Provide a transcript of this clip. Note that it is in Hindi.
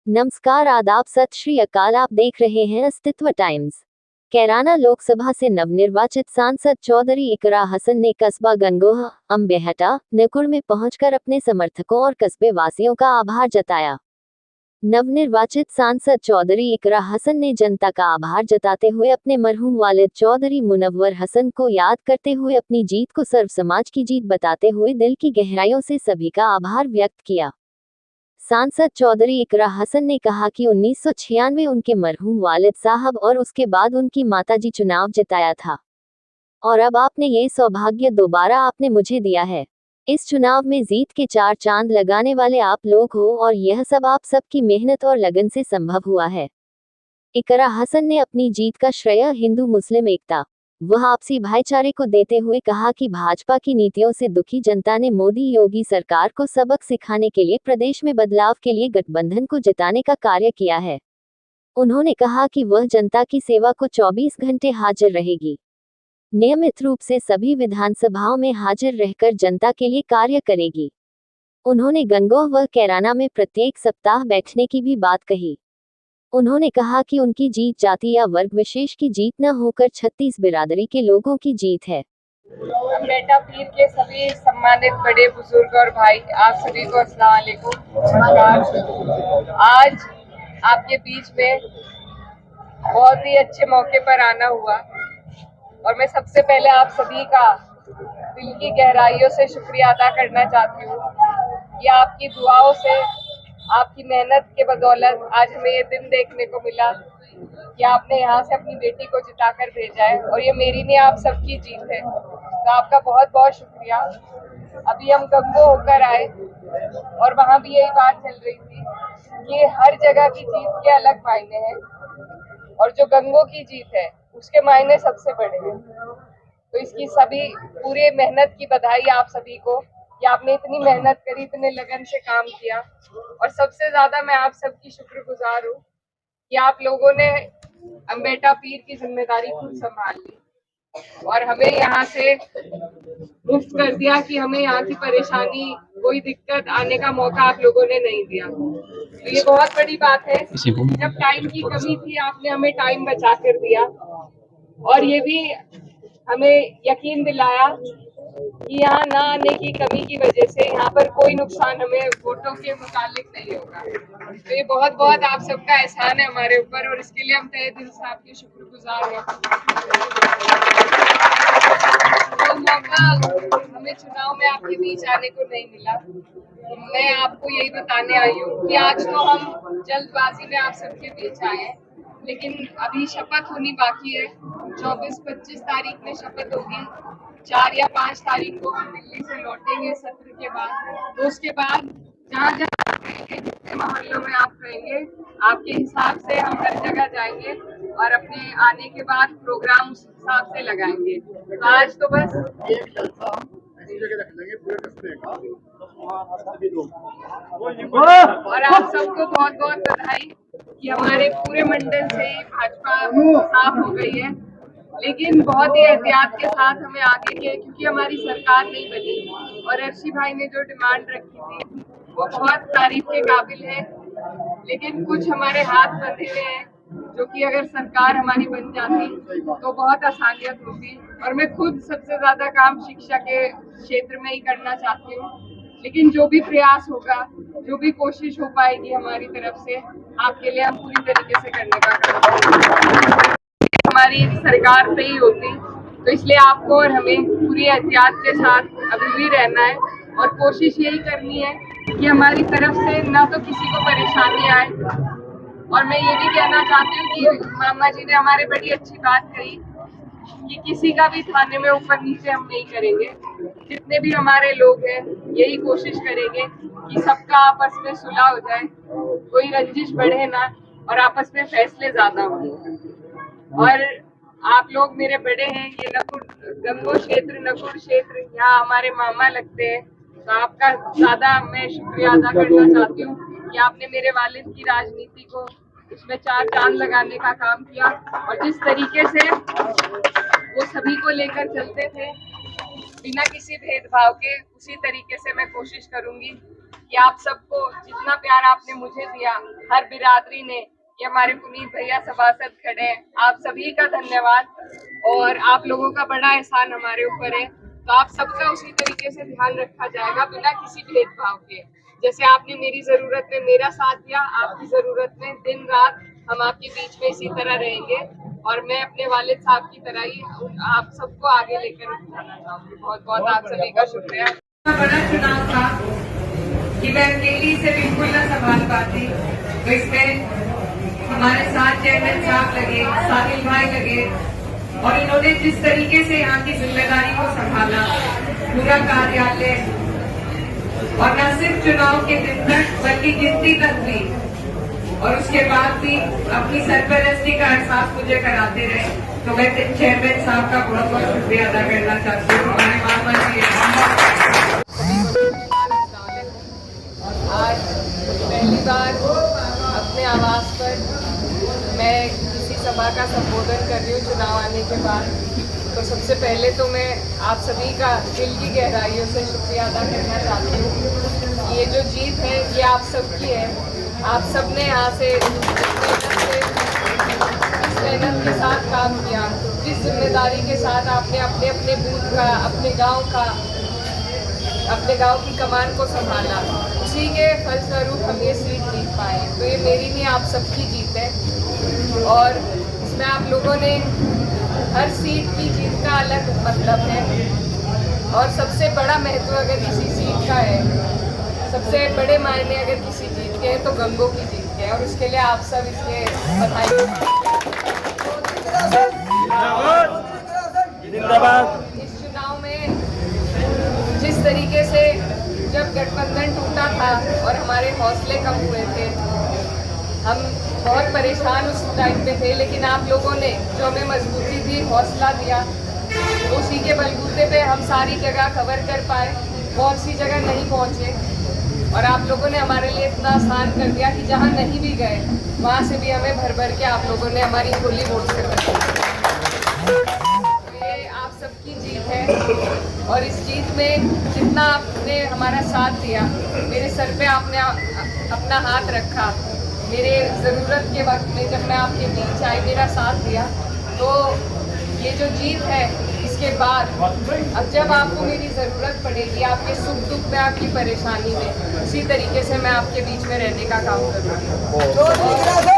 नमस्कार, आदाब, सत श्री अकाल। आप देख रहे हैं अस्तित्व टाइम्स। कैराना लोकसभा से नवनिर्वाचित सांसद चौधरी इकरा हसन ने कस्बा गंगोह, अम्बेहटा, नकुड़ में पहुंचकर अपने समर्थकों और कस्बे वासियों का आभार जताया। नवनिर्वाचित सांसद चौधरी इकरा हसन ने जनता का आभार जताते हुए अपने मरहूम वालिद चौधरी मुनव्वर हसन को याद करते हुए अपनी जीत को सर्व समाज की जीत बताते हुए दिल की गहराइयों से सभी का आभार व्यक्त किया। सांसद चौधरी इकरा हसन ने कहा कि 1996 उनके मरहूम वालिद साहब और उसके बाद उनकी माताजी चुनाव जिताया था, और अब आपने ये सौभाग्य दोबारा आपने मुझे दिया है। इस चुनाव में जीत के 4 चांद लगाने वाले आप लोग हो, और यह सब आप सबकी मेहनत और लगन से संभव हुआ है। इकरा हसन ने अपनी जीत का श्रेय हिंदू मुस्लिम एकता व आपसी भाईचारे को देते हुए कहा कि भाजपा की नीतियों से दुखी जनता ने मोदी योगी सरकार को सबक सिखाने के लिए प्रदेश में बदलाव के लिए गठबंधन को जिताने का कार्य किया है। उन्होंने कहा कि वह जनता की सेवा को 24 घंटे हाजिर रहेगी, नियमित रूप से सभी विधानसभाओं में हाजिर रहकर जनता के लिए कार्य करेगी। उन्होंने गंगोह व कैराना में प्रत्येक सप्ताह बैठने की भी बात कही। उन्होंने कहा कि उनकी जीत जाति या वर्ग विशेष की जीत न होकर 36 बिरादरी के लोगों की जीत है। बेटा पीर के सभी सम्मानित बड़े बुजुर्ग और भाई, आप सभी को अस्सलाम वालेकुम, नमस्कार। आज आपके बीच में बहुत ही अच्छे मौके पर आना हुआ, और मैं सबसे पहले आप सभी का दिल की गहराइयों से शुक्रिया अदा करना चाहती हूँ कि आपकी दुआओं से, आपकी मेहनत के बदौलत आज हमें ये दिन देखने को मिला कि आपने यहाँ से अपनी बेटी को जिताकर भेजा है, और ये मेरी नहीं आप सबकी जीत है। तो आपका बहुत बहुत शुक्रिया। अभी हम गंगो होकर आए और वहाँ भी यही बात चल रही थी कि हर जगह की जीत के अलग मायने हैं, और जो गंगो की जीत है उसके मायने सबसे बड़े हैं। तो इसकी सभी पूरे मेहनत की बधाई आप सभी को कि आपने इतनी मेहनत करी, इतने लगन से काम किया, और सबसे ज्यादा मैं आप सबकी शुक्रगुजार हूँ कि आप लोगों ने अम्बेटा पीर की जिम्मेदारी खुद संभाल ली और हमें यहाँ से मुक्त कर दिया कि हमें यहाँ की परेशानी, कोई दिक्कत आने का मौका आप लोगों ने नहीं दिया। तो ये बहुत बड़ी बात है। जब टाइम की कमी थी, आपने हमें टाइम बचा कर दिया, और ये भी हमें यकीन दिलाया कि यहाँ ना आने की कमी की वजह से यहाँ पर कोई नुकसान हमें वोटों के मुतालिक नहीं होगा। तो ये बहुत बहुत आप सबका एहसान है हमारे ऊपर, और इसके लिए हम तहे दिल से आपके शुक्रगुजार हैं। तो मौका हमें चुनाव में आपके बीच आने को नहीं मिला। मैं आपको यही बताने आई हूँ कि आज तो हम जल्दबाजी में आप सबके बीच आए हैं, लेकिन अभी शपथ होनी बाकी है। 24-25 तारीख में शपथ होगी, 4 या 5 तारीख को हम दिल्ली से लौटेंगे सत्र के बाद। तो उसके बाद जहाँ जितने मोहल्लों में आप रहेंगे, आपके हिसाब से हम हर जगह जाएंगे और अपने आने के बाद प्रोग्राम उस हिसाब से लगाएंगे। तो आज तो बस और आप सबको बहुत बहुत बधाई कि हमारे पूरे मंडल से ही भाजपा साफ हो गई है, लेकिन बहुत ही एहतियात के साथ हमें आगे के, क्योंकि हमारी सरकार नहीं बनी, और अर्शी भाई ने जो डिमांड रखी थी वो बहुत तारीफ के काबिल है, लेकिन कुछ हमारे हाथ बंधे हुए हैं जो कि अगर सरकार हमारी बन जाती तो बहुत आसानियत होती। और मैं खुद सबसे ज्यादा काम शिक्षा के क्षेत्र में ही करना चाहती हूँ, लेकिन जो भी प्रयास होगा, जो भी कोशिश हो पाएगी हमारी तरफ से, आपके लिए हम पूरी तरीके से करने का करेंगे। हमारी सरकार पे ही होती, तो इसलिए आपको और हमें पूरी एहतियात के साथ अभी भी रहना है, और कोशिश यही करनी है कि हमारी तरफ से ना तो किसी को परेशानी आए। और मैं ये भी कहना चाहती हूँ कि मामा जी ने हमारे बड़ी अच्छी बात कही कि किसी का भी थाने में ऊपर नीचे हम नहीं करेंगे। जितने भी हमारे लोग हैं यही कोशिश करेंगे कि सबका आपस में सुलह हो जाए, कोई रंजिश बढ़े ना, और आपस में फैसले ज्यादा हो। और आप लोग मेरे बड़े हैं, ये नकुड़ गंगो क्षेत्र, नकुड़ क्षेत्र, यहाँ हमारे मामा लगते हैं, तो आपका ज्यादा मैं शुक्रिया अदा करना चाहती हूँ कि आपने मेरे वालिद की राजनीति को उसमें 4 चांद लगाने का काम किया, और जिस तरीके से वो सभी को लेकर चलते थे बिना किसी भेदभाव के, उसी तरीके से मैं कोशिश करूंगी कि आप सबको जितना प्यार आपने मुझे दिया, हर बिरादरी ने, ये हमारे पुनीत भैया सभासद खड़े हैं, आप सभी का धन्यवाद। और आप लोगों का बड़ा एहसान हमारे ऊपर है, तो आप सबका उसी तरीके से ध्यान रखा जाएगा बिना किसी भेदभाव के। जैसे आपने मेरी जरूरत में मेरा साथ दिया, आपकी जरूरत में दिन रात हम आपके बीच में इसी तरह रहेंगे। और मैं अपने वालिद साहब की तरह ही आप सबको आगे लेकर जाना चाहूंगी। बहुत बहुत आप सभी का शुक्रिया। बड़ा चुनाव था कि मैं अकेली से बिल्कुल न संभाल पाती, तो इसमें हमारे साथ चेयरमैन साहब लगे, साहिल भाई लगे, और इन्होंने जिस तरीके से यहाँ की जिम्मेदारी को संभाला, पूरा कार्यालय, और न सिर्फ चुनाव के दिन तक बल्कि गिनती तक भी, और उसके बाद भी अपनी सरपरस्ती का एहसास मुझे कराते रहे। तो मैं चेयरमैन साहब का बहुत बहुत शुक्रिया अदा करना चाहती हूँ। हमारे मामा जी आज पहली बार अपने आवास पर मैं किसी सभा का संबोधन कर रही हूँ चुनाव आने के बाद। तो सबसे पहले तो मैं आप सभी का दिल की गहराइयों से शुक्रिया अदा करना चाहती हूँ। ये जो जीत है ये आप सबकी है। आप सबने यहाँ से इस मेहनत के साथ काम किया, जिस जिम्मेदारी के साथ आपने अपने अपने बूथ का, अपने गांव की कमान को संभाला, उसी के फलस्वरूप हम ये सीट जीत पाए। तो ये मेरी नहीं, आप सबकी जीत है। और इसमें आप लोगों ने, हर सीट की जीत का अलग मतलब है, और सबसे बड़ा महत्व अगर किसी सीट का है, सबसे बड़े मायने अगर किसी जीत के हैं तो गंगों की जीत के हैं, और उसके लिए आप सब इसके बधाई। इस चुनाव में जिस तरीके से जब गठबंधन टूटा था और हमारे हौसले कम हुए थे, हम बहुत परेशान उस टाइम पे थे, लेकिन आप लोगों ने जो हमें मजबूती दी, हौसला दिया, उसी के बलबूते पे हम सारी जगह कवर कर पाए। बहुत सी जगह नहीं पहुँचे, और आप लोगों ने हमारे लिए इतना आसान कर दिया कि जहाँ नहीं भी गए वहाँ से भी हमें भर भर के आप लोगों ने हमारी खुली वोट से कर दिया। ये आप सबकी जीत है, और इस जीत में जितना आपने हमारा साथ दिया, मेरे सर पे आपने अपना हाथ रखा, मेरे ज़रूरत के वक्त में जब मैं आपके बीच आई, मेरा साथ दिया, तो ये जो जीत है, इसके बाद अब जब आपको मेरी ज़रूरत पड़ेगी, आपके सुख दुख में, आपकी परेशानी में, उसी तरीके से मैं आपके बीच में रहने का काम करूँगी।